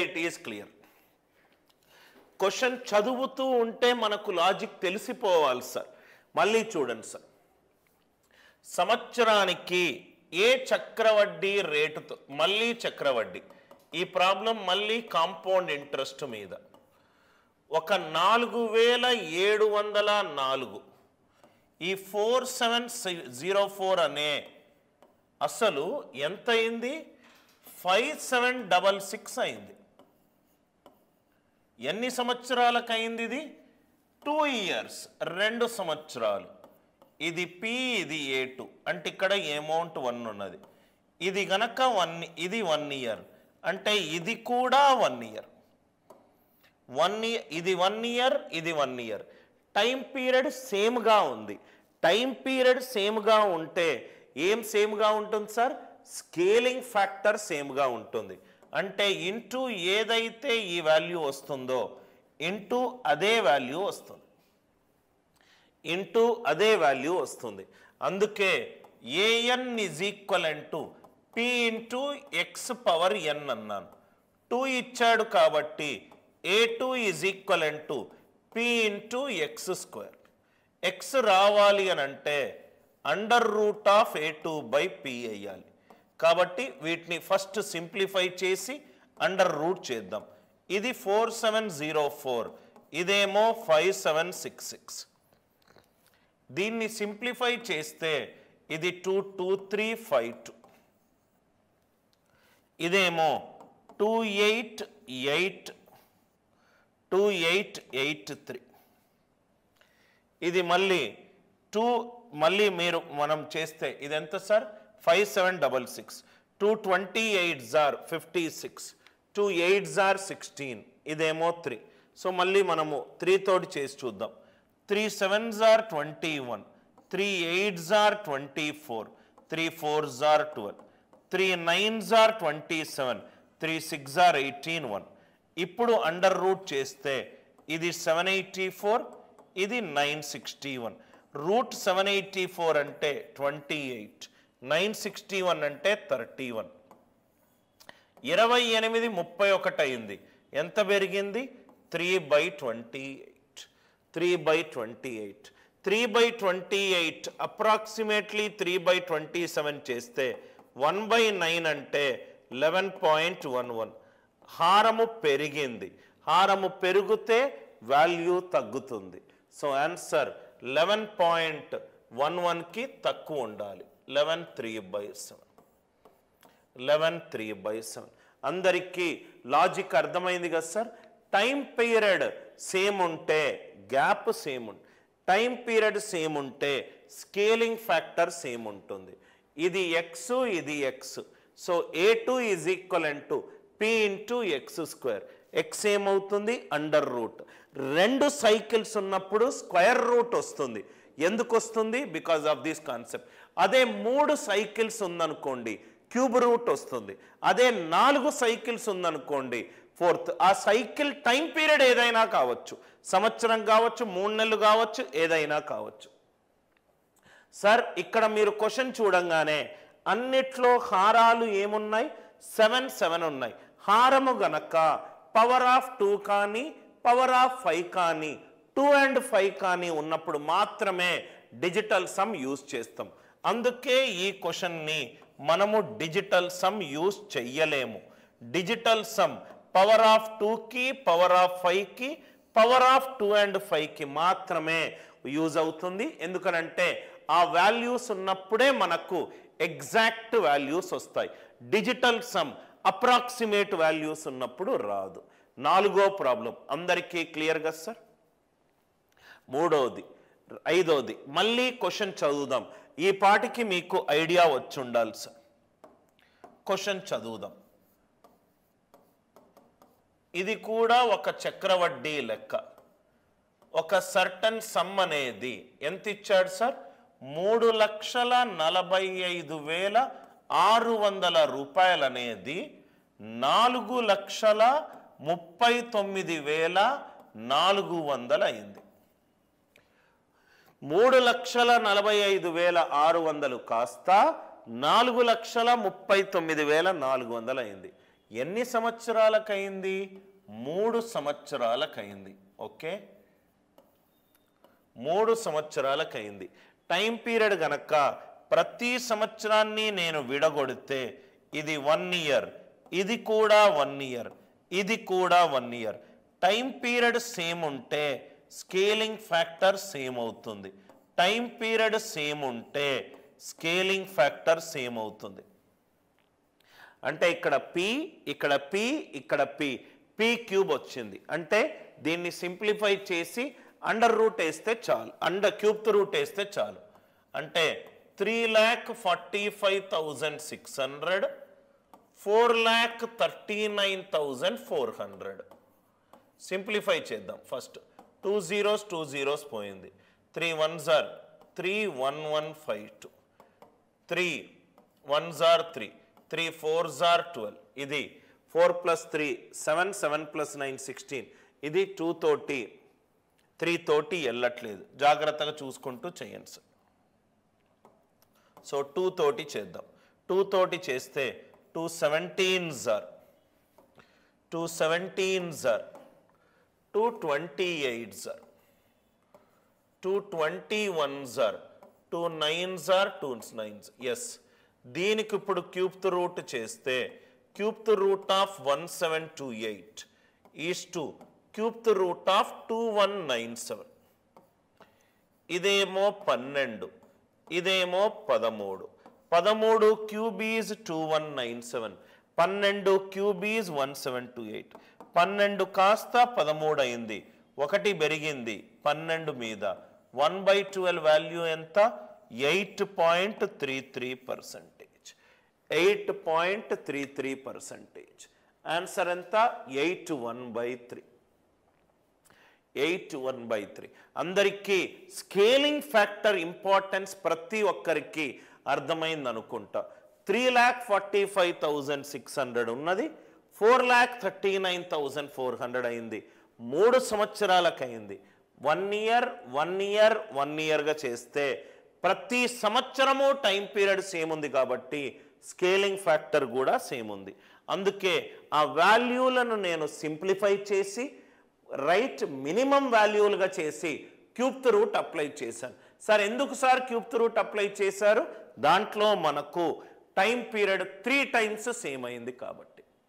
It is clear. Question చదువుతూ ఉంటే మనకు లాజిక్ తెలిసిపోవాలి సార్. మళ్ళీ చూడండి సార్, సంవత్సరానికి ఏ చక్రవడ్డీ రేటుతో, మళ్ళీ చక్రవడ్డీ, ఈ ప్రాబ్లం మళ్ళీ కాంపౌండ్ ఇంట్రెస్ట్ మీద, ఒక 4704 ఈ 4704 అనే అసలు ఎంత అయింది? 5766 అయింది. ఎన్ని సంవత్సరాలకు అయింది ఇది? 2 years, 2 సంవత్సరాలు. ఇది P, ఇది A2, అంటే ఇక్కడ అమౌంట్ 1 ఉన్నది. ఇది గనక 1, ఇది 1 year, అంటే ఇది కూడా 1 year. ఇది 1 year, ఇది 1 year. టైం పీరియడ్ సేమ్గా ఉంది. టైం పీరియడ్ సేమ్గా ఉంటే ఏం సేమ్గా ఉంటుంది సార్? స్కేలింగ్ ఫ్యాక్టర్ సేమ్గా ఉంటుంది. అంటే ఇంటూ ఏదైతే ఈ వాల్యూ వస్తుందో ఇంటూ అదే వాల్యూ వస్తుంది, ఇంటూ అదే వాల్యూ వస్తుంది. అందుకే an is equivalent to P into X power n అన్నాను. 2 ఇచ్చాడు కాబట్టి A2 is equivalent to P into x square. X రావాలి అని అంటే √A2 బై P వేయాలి. కాబట్టి వీటిని ఫస్ట్ సింప్లిఫై చేసి అండర్ రూట్ చేద్దాం. ఇది 4704, ఇదేమో 5766. దీన్ని సింప్లిఫై చేస్తే ఇది 22352, ఇదేమో 2883. ఇది మళ్ళీ 2, మళ్ళీ మనం చేస్తే ఇది ఎంత sir? 5766. 228s are 56, 2 8s are 16, ఇదేమో 3. సో మళ్ళీ మనము 3 తోటి చేసి చూద్దాం. 3 7s are 21, 3 8s are 24, 3 4s are 12, 3 9s are 27, 3 6 are 18 1. ఇప్పుడు అండర్ రూట్ చేస్తే ఇది 784, ఇది 961. రూట్ 784 అంటే 28, 961 అంటే 31. 28 31 అయింది. ఎంత పెరిగింది? 3/28. 3/28. 3/28 అప్రాక్సిమేట్లీ 3/27 చేస్తే 1/9 అంటే 11.11. హారము పెరిగింది. హారము పెరిగితే వాల్యూ తగ్గుతుంది. సో ఆన్సర్ 11.11కి తక్కువ ఉండాలి. 11/3/7. 11/3/7. అందరికీ లాజిక్ అర్థమైంది కదా సార్? టైం పీరియడ్ సేమ్ ఉంటే గ్యాప్ సేమ్ ఉంటుంది. టైం పీరియడ్ సేమ్ ఉంటే స్కేలింగ్ ఫ్యాక్టర్ సేమ్ ఉంటుంది. ఇది ఎక్స్, ఇది x. So A2 is equivalent to P into x square. X ఏమవుతుంది? Under root. 2 సైకిల్స్ ఉన్నప్పుడు స్క్వేర్ రూట్ వస్తుంది. ఎందుకు వస్తుంది? Because of this concept. అదే 3 సైకిల్స్ ఉందనుకోండి క్యూబ్ రూట్ వస్తుంది. అదే 4 సైకిల్స్ ఉందనుకోండి ఫోర్త్. ఆ సైకిల్ టైం పీరియడ్ ఏదైనా కావచ్చు, సంవత్సరం కావచ్చు, 3 నెలలు కావచ్చు, ఏదైనా కావచ్చు. సార్ ఇక్కడ మీరు క్వశ్చన్ చూడంగానే అన్నిట్లో హారాలు ఏమున్నాయి? 7 7 ఉన్నాయి. హారము గనక పవర్ ఆఫ్ 2 కానీ పవర్ ఆఫ్ 5 కానీ 2 and 5 కానీ ఉన్నప్పుడు మాత్రమే డిజిటల్ సమ్ యూజ్ చేస్తాం. అందుకే ఈ క్వశ్చన్ని మనము డిజిటల్ సమ్ యూజ్ చెయ్యలేము. డిజిటల్ సమ్ పవర్ ఆఫ్ 2కి, పవర్ ఆఫ్ 5కి, పవర్ ఆఫ్ 2 and 5కి మాత్రమే యూజ్ అవుతుంది. ఎందుకనంటే ఆ వాల్యూస్ ఉన్నప్పుడే మనకు ఎగ్జాక్ట్ వాల్యూస్ వస్తాయి. డిజిటల్ సమ్ అప్రాక్సిమేట్ వాల్యూస్ ఉన్నప్పుడు రాదు. 4వ ప్రాబ్లం అందరికీ క్లియర్ కదా సార్? 3వది, 5వది మళ్ళీ క్వశ్చన్ చదువుదాం. ఈ పాటికి మీకు ఐడియా వచ్చి ఉండాలి సార్. క్వశ్చన్ చదువుదాం. ఇది కూడా ఒక చక్రవడ్డీ లెక్క. ఒక సర్టన్ సమ్ అనేది ఎంత ఇచ్చాడు సార్? 3,45,600 రూపాయలు అనేది 4,39,400 అయింది. 3,45,600 కాస్త 4,39,400 అయింది. ఎన్ని సంవత్సరాలకైంది? 3 సంవత్సరాలకైంది. ఓకే, 3 సంవత్సరాలకైంది. టైం పీరియడ్ గనక ప్రతి సంవత్సరాన్ని నేను విడగొడితే ఇది 1 ఇయర్, ఇది కూడా 1 ఇయర్, ఇది కూడా 1 ఇయర్. టైం పీరియడ్ సేమ్ ఉంటే స్కేలింగ్ ఫ్యాక్టర్ సేమ్ అవుతుంది. టైం పీరియడ్ సేమ్ ఉంటే స్కేలింగ్ ఫ్యాక్టర్ సేమ్ అవుతుంది. అంటే ఇక్కడ పి, ఇక్కడ పి, ఇక్కడ పి, పి క్యూబ్ వచ్చింది. అంటే దీన్ని సింప్లిఫై చేసి అండర్ రూట్ వేస్తే చాలు, క్యూబ్ రూట్ వేస్తే చాలు. అంటే 3,45,600, 4,39,400. సింప్లిఫై చేద్దాం. ఫస్ట్ 2 zeros 2 zeros పోయింది. 3 1s are 3,1152, 3 1s are 3, 3 4s are 12. ఇది 4 + 3 7, 7 + 9 16. ఇది 2 తోటి 3 తోటి వెళ్ళట్లేదు, జాగ్రత్తగా చూసుకుంటూ చేయండి సార్. సో 2 తోటి చేద్దాం. 2 తోటి చేస్తే 2 17s are 2 17s are 2 28s are 2 21s are 2 9s are 2 9s. Yes, దీనికి ఇప్పుడు క్యూబ్ రూట్ చేస్తే cube root of 1728 is to cube root of 2197. ఇదేమో 12, ఇదేమో 13. 13 క్యూబ్ ఈజ్ 2197, 12 క్యూబ్ ఈజ్ 1728. 12 కాస్త 13 అయింది, 1 పెరిగింది 12 మీద. 1/12 వాల్యూ ఎంత? 8.33%. 8.33%. ఆన్సర్ ఎంత? 8/1/3. 8/1/3. అందరికీ స్కేలింగ్ ఫ్యాక్టర్ ఇంపార్టెన్స్ ప్రతి ఒక్కరికి అర్థమైంది అనుకుంటా. 3,45,600 ఉన్నది, 4,39,400 అయింది. 3 సంవత్సరాలకైంది. 1 ఇయర్ 1 ఇయర్ 1 ఇయర్గా చేస్తే ప్రతి సంవత్సరము టైం పీరియడ్ సేమ్ ఉంది కాబట్టి స్కేలింగ్ ఫ్యాక్టర్ కూడా సేమ్ ఉంది. అందుకే ఆ వాల్యూలను నేను సింప్లిఫై చేసి రైట్ మినిమం వాల్యూలుగా చేసి క్యూబ్ రూట్ అప్లై చేశాను. సార్ ఎందుకు సార్ క్యూబ్ రూట్ అప్లై చేశారు? దాంట్లో మనకు టైం పీరియడ్ 3 times సేమ్ అయింది కాబట్టి.